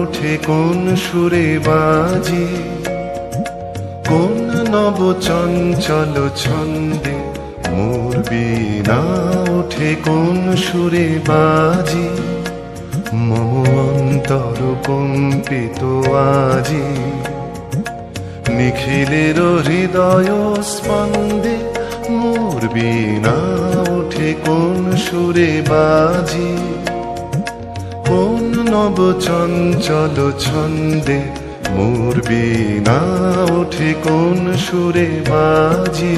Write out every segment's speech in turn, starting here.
ওঠে কোন সুরে বাজি, কোন নব চঞ্চল ছন্দে মোর বীণা ওঠে কোন সুরে বাজি। মম অন্তর কম্পিত আজি, নিখিলের হৃদয় স্পন্দে মোর বীণা ওঠে কোন সুরে বাজি। কোন নব চঞ্চল ছন্দে মোর বীণা ওঠে কোন সুরে বাজি।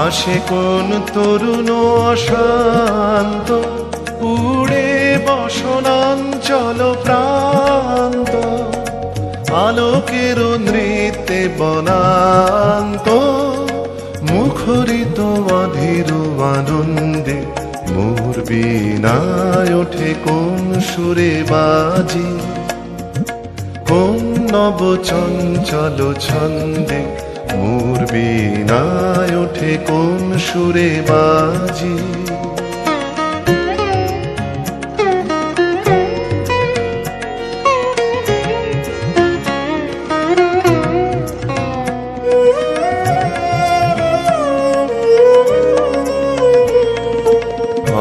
আসে কোন তরুণ অশান্ত, উড়ে বসনাঞ্চল প্রান্ত, আলোকের নৃত্যে বনান্ত, মুখরিত অধীর আনন্দে মোর বীণায় ওঠে কোন সুরে বাজি। কোন নব চঞ্চল ছন্দে মোর বীণায় ওঠে কোন সুরে বাজি।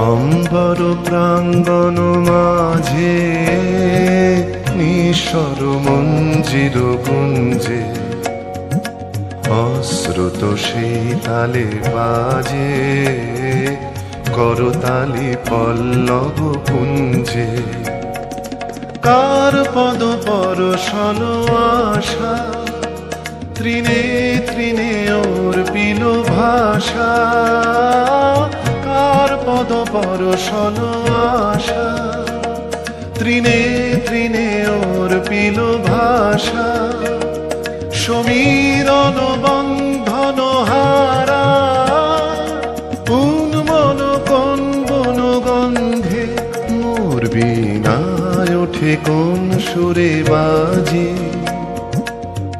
অম্বর প্রাঙ্গণ মাঝে নিঃস্বর মঞ্জির গুঞ্জে, অশ্রুত সেই তালে বাজে করতালি পল্লব কুঞ্জে। কার পদ পরশন আশা, তৃণে তৃণে ওর পিল ভাষা। কার পদ পরশন আশা, তৃণে তৃণে ওর পিল ভাষা। সমীরণ বন্ধন হারা, উন্মন কোন বন গন্ধে মোর বীণায় ওঠে কোন সুরে বাজি।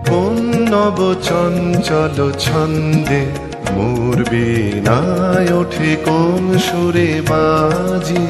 কোন নব চঞ্চল ছন্দে মোর বীণায় ওঠে কোন সুরে বাজি।